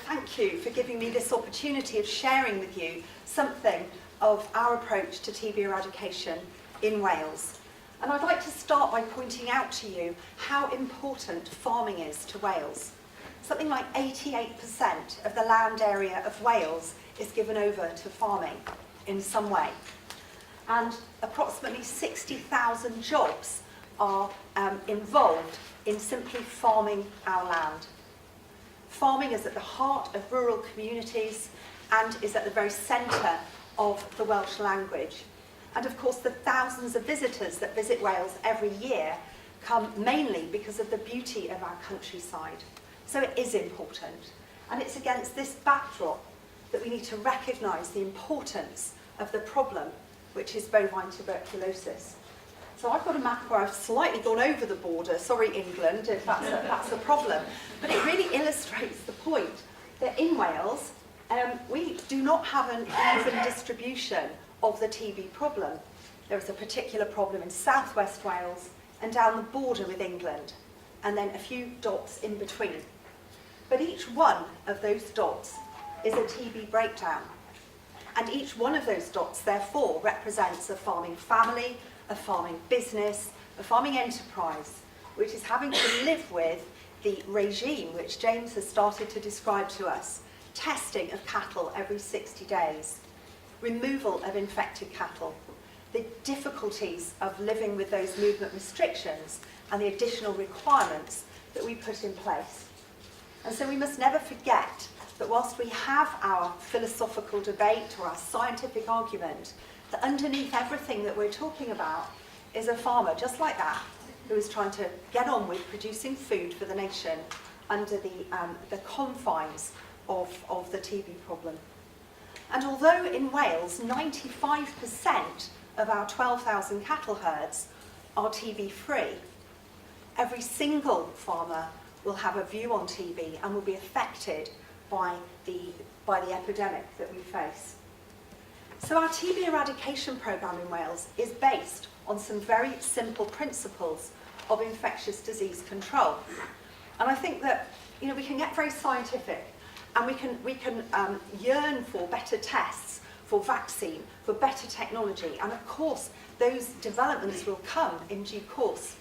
thank you for giving me this opportunity of sharing with you something of our approach to TB eradication in Wales. And I'd like to start by pointing out to you how important farming is to Wales. Something like 88% of the land area of Wales is given over to farming in some way. And approximately 60,000 jobs are involved in simply farming our land. Farming is at the heart of rural communities and is at the very centre of the Welsh language. And of course, the thousands of visitors that visit Wales every year come mainly because of the beauty of our countryside. So it is important. And it's against this backdrop that we need to recognise the importance of the problem, which is bovine tuberculosis. So I've got a map where I've slightly gone over the border. Sorry, England, if that's a problem. But it really illustrates the point that in Wales, we do not have an even distribution of the TB problem. There is a particular problem in southwest Wales and down the border with England, and then a few dots in between. But each one of those dots is a TB breakdown. And each one of those dots, therefore, represents a farming family, a farming business, a farming enterprise, which is having to live with the regime which James has started to describe to us. Testing of cattle every 60 days, removal of infected cattle, the difficulties of living with those movement restrictions and the additional requirements that we put in place. And so we must never forget that whilst we have our philosophical debate or our scientific argument, that underneath everything that we're talking about is a farmer just like that, who is trying to get on with producing food for the nation under the confines of the TB problem. And although in Wales 95% of our 12,000 cattle herds are TB free, every single farmer will have a view on TB and will be affected by the epidemic that we face. So our TB eradication programme in Wales is based on some very simple principles of infectious disease control. And I think that we can get very scientific and we can yearn for better tests, for vaccine, for better technology. And of course, those developments will come in due course.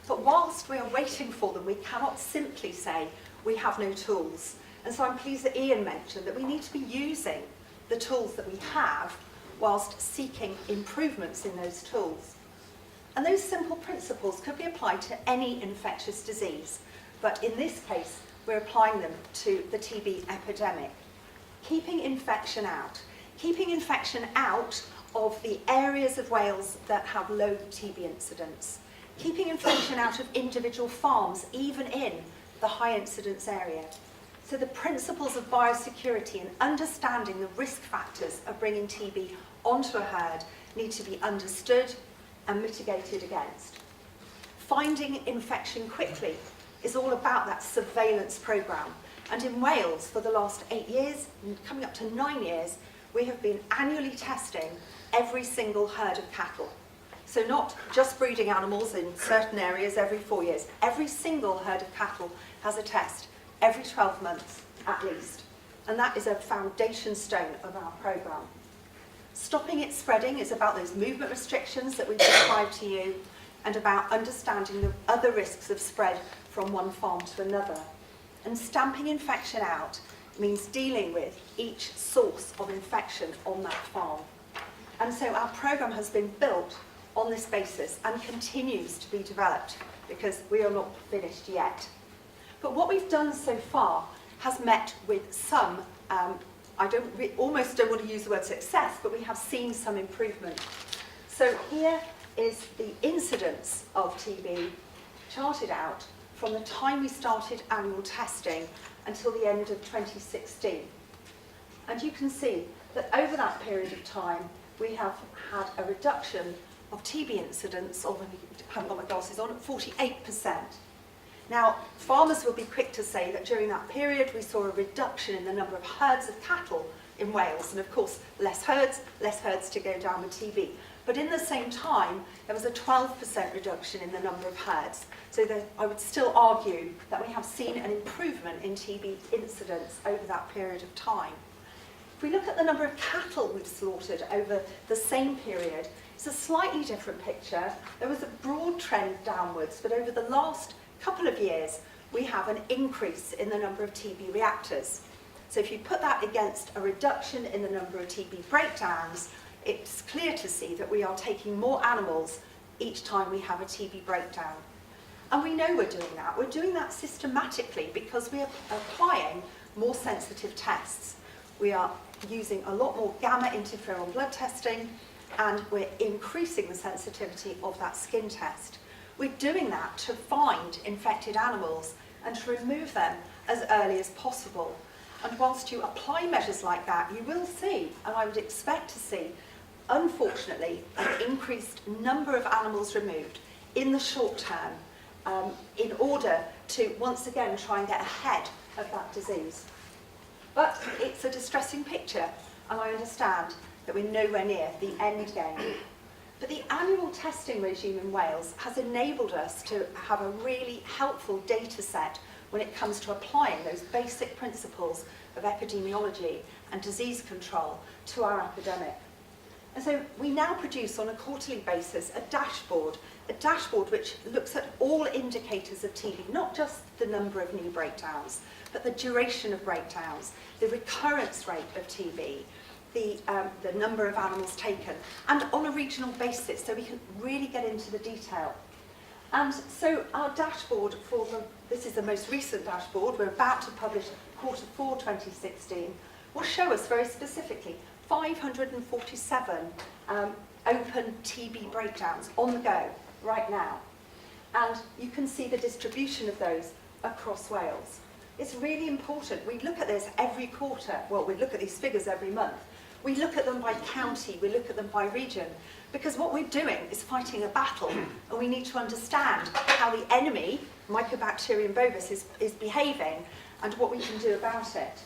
But whilst we are waiting for them, we cannot simply say we have no tools. And so I'm pleased that Ian mentioned that we need to be using the tools that we have whilst seeking improvements in those tools. And those simple principles could be applied to any infectious disease, but in this case, we're applying them to the TB epidemic. Keeping infection out of the areas of Wales that have low TB incidence, keeping infection out of individual farms, even in the high incidence area. So the principles of biosecurity and understanding the risk factors of bringing TB onto a herd need to be understood and mitigated against. Finding infection quickly is all about that surveillance programme. And in Wales, for the last 8 years, coming up to 9 years, we have been annually testing every single herd of cattle. So not just breeding animals in certain areas every 4 years. Every single herd of cattle has a test every 12 months at least. And that is a foundation stone of our programme. Stopping it spreading is about those movement restrictions that we've described to you and about understanding the other risks of spread from one farm to another. And stamping infection out means dealing with each source of infection on that farm. And so our programme has been built on this basis and continues to be developed because we are not finished yet. But what we've done so far has met with some, almost don't want to use the word success, but we have seen some improvement. So here is the incidence of TB charted out from the time we started annual testing until the end of 2016. And you can see that over that period of time, we have had a reduction of TB incidence of, I haven't got my glasses on, 48%. Now, farmers will be quick to say that during that period, we saw a reduction in the number of herds of cattle in Wales, and of course, less herds to go down with TB. But in the same time, there was a 12% reduction in the number of herds. So I would still argue that we have seen an improvement in TB incidence over that period of time. If we look at the number of cattle we've slaughtered over the same period, it's a slightly different picture. There was a broad trend downwards, but over the last couple of years, we have an increase in the number of TB reactors. So if you put that against a reduction in the number of TB breakdowns, it's clear to see that we are taking more animals each time we have a TB breakdown. And we know we're doing that. We're doing that systematically because we are applying more sensitive tests. We are using a lot more gamma interferon blood testing, and we're increasing the sensitivity of that skin test. We're doing that to find infected animals and to remove them as early as possible. And whilst you apply measures like that, you will see, and I would expect to see, unfortunately, an increased number of animals removed in the short term in order to, once again, try and get ahead of that disease. But it's a distressing picture, and I understand that we're nowhere near the end game. But the annual testing regime in Wales has enabled us to have a really helpful data set when it comes to applying those basic principles of epidemiology and disease control to our epidemic. And so we now produce on a quarterly basis a dashboard which looks at all indicators of TB, not just the number of new breakdowns, but the duration of breakdowns, the recurrence rate of TB, the number of animals taken, and on a regional basis, so we can really get into the detail. And so our dashboard this is the most recent dashboard, we're about to publish Q4 2016, will show us very specifically 547 open TB breakdowns on the go right now. And you can see the distribution of those across Wales. It's really important. We look at this every quarter. Well, we look at these figures every month. We look at them by county, we look at them by region, because what we're doing is fighting a battle, and we need to understand how the enemy, Mycobacterium bovis, is behaving and what we can do about it.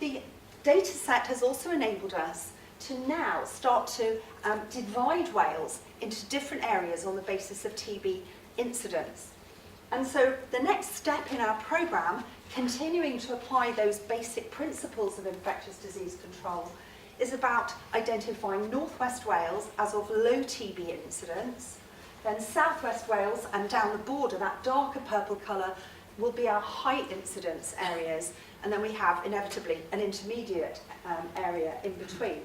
The data set has also enabled us to now start to divide Wales into different areas on the basis of TB incidence. And so the next step in our programme, continuing to apply those basic principles of infectious disease control, is about identifying North West Wales as of low TB incidence, then South West Wales and down the border, that darker purple colour, will be our high incidence areas, and then we have inevitably an intermediate area in between.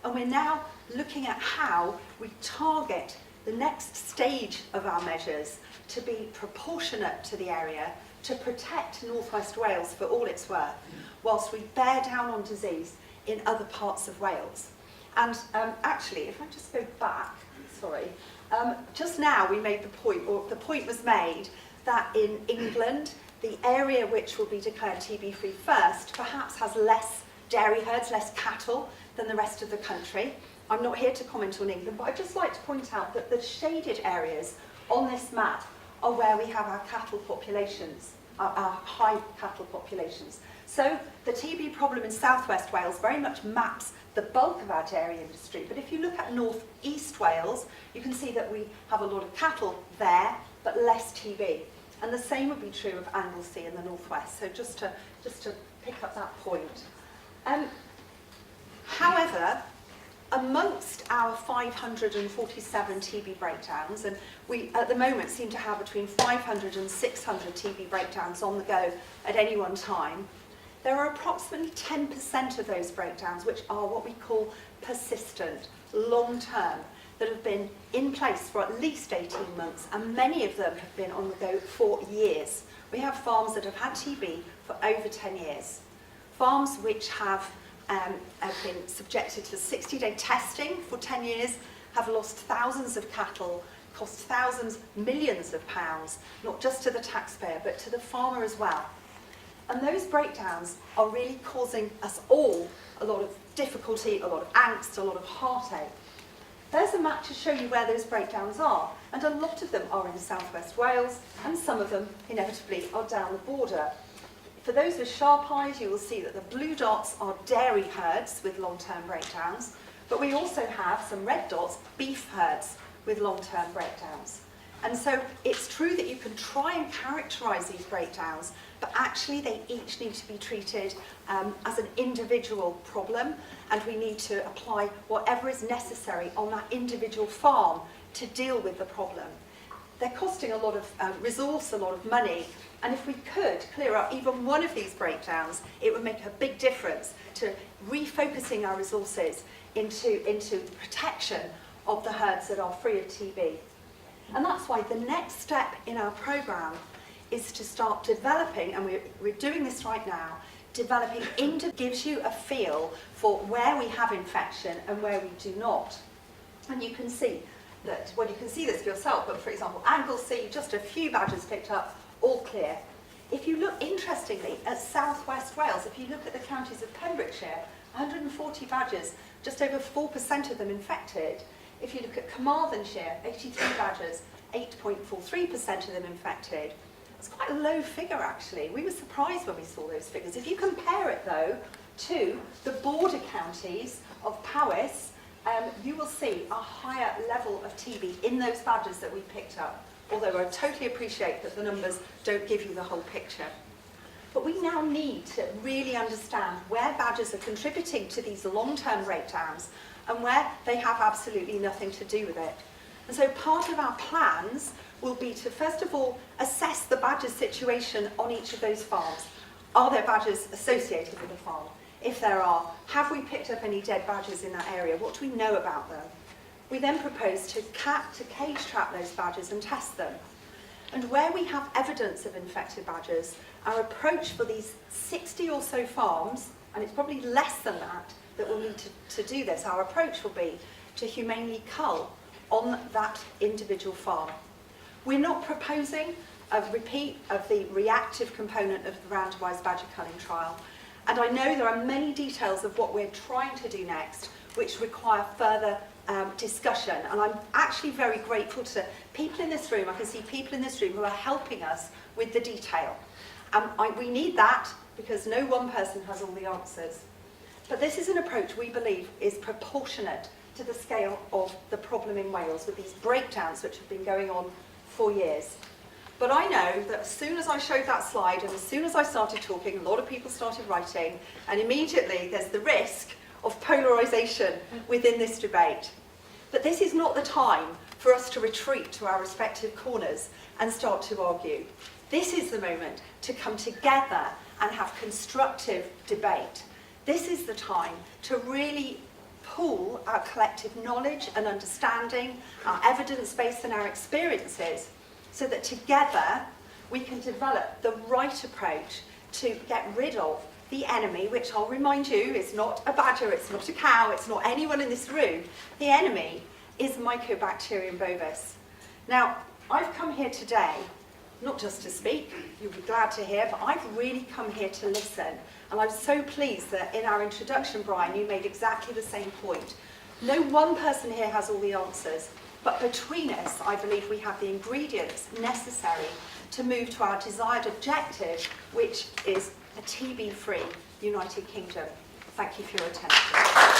And we're now looking at how we target the next stage of our measures to be proportionate to the area, to protect North West Wales for all it's worth, whilst we bear down on disease in other parts of Wales. And actually, if I just go back, sorry, just now we made the point, or the point was made, that in England, the area which will be declared TB-free first perhaps has less dairy herds, less cattle than the rest of the country. I'm not here to comment on England, but I'd just like to point out that the shaded areas on this map are where we have our cattle populations, our high cattle populations. So the TB problem in South West Wales very much maps the bulk of our dairy industry. But if you look at North East Wales, you can see that we have a lot of cattle there, but less TB. And the same would be true of Anglesey in the northwest. So just to pick up that point. However, amongst our 547 TB breakdowns, and we at the moment seem to have between 500 and 600 TB breakdowns on the go at any one time, there are approximately 10% of those breakdowns which are what we call persistent, long-term, that have been in place for at least 18 months, and many of them have been on the go for years. We have farms that have had TB for over 10 years. Farms which have been subjected to 60-day testing for 10 years, have lost thousands of cattle, cost thousands, millions of pounds, not just to the taxpayer, but to the farmer as well. And those breakdowns are really causing us all a lot of difficulty, a lot of angst, a lot of heartache. There's a map to show you where those breakdowns are, and a lot of them are in South West Wales, and some of them inevitably are down the border. For those with sharp eyes, you will see that the blue dots are dairy herds with long-term breakdowns. But we also have some red dots, beef herds with long-term breakdowns. And so it's true that you can try and characterise these breakdowns, but actually they each need to be treated as an individual problem, and we need to apply whatever is necessary on that individual farm to deal with the problem. They're costing a lot of resource, a lot of money, and if we could clear up even one of these breakdowns, it would make a big difference to refocusing our resources into the protection of the herds that are free of TB. And that's why the next step in our programme is to start developing, and we're doing this right now, developing gives you a feel for where we have infection and where we do not. And you can see that, well, you can see this for yourself, but for example, Anglesey, just a few badgers picked up, all clear. If you look, interestingly, at South West Wales, if you look at the counties of Pembrokeshire, 140 badgers, just over 4% of them infected. If you look at Carmarthenshire, 83 badgers, 8.43% of them infected. It's quite a low figure, actually. We were surprised when we saw those figures. If you compare it, though, to the border counties of Powys, you will see a higher level of TB in those badgers that we picked up, although I totally appreciate that the numbers don't give you the whole picture. But we now need to really understand where badgers are contributing to these long-term breakdowns and where they have absolutely nothing to do with it. And so part of our plans will be to, first of all, assess the badger situation on each of those farms. Are there badgers associated with the farm? If there are, have we picked up any dead badgers in that area? What do we know about them? We then propose to cage trap those badgers and test them. And where we have evidence of infected badgers, our approach for these 60 or so farms, and it's probably less than that we'll need to do this, our approach will be to humanely cull on that individual farm. We're not proposing a repeat of the reactive component of the randomised badger culling trial, and I know there are many details of what we're trying to do next which require further discussion, and I'm actually very grateful to people in this room. I can see people in this room who are helping us with the detail. We need that because no one person has all the answers. But this is an approach we believe is proportionate to the scale of the problem in Wales with these breakdowns which have been going on for years. But I know that as soon as I showed that slide and as soon as I started talking, a lot of people started writing, and immediately there's the risk of polarisation within this debate. But this is not the time for us to retreat to our respective corners and start to argue. This is the moment to come together and have constructive debate. This is the time to really pool our collective knowledge and understanding, our evidence base and our experiences, so that together we can develop the right approach to get rid of the enemy, which I'll remind you is not a badger, it's not a cow, it's not anyone in this room. The enemy is Mycobacterium bovis. Now, I've come here today not just to speak, you'll be glad to hear, but I've really come here to listen. And I'm so pleased that in our introduction, Brian, you made exactly the same point. No one person here has all the answers, but between us, I believe we have the ingredients necessary to move to our desired objective, which is a TB-free United Kingdom. Thank you for your attention.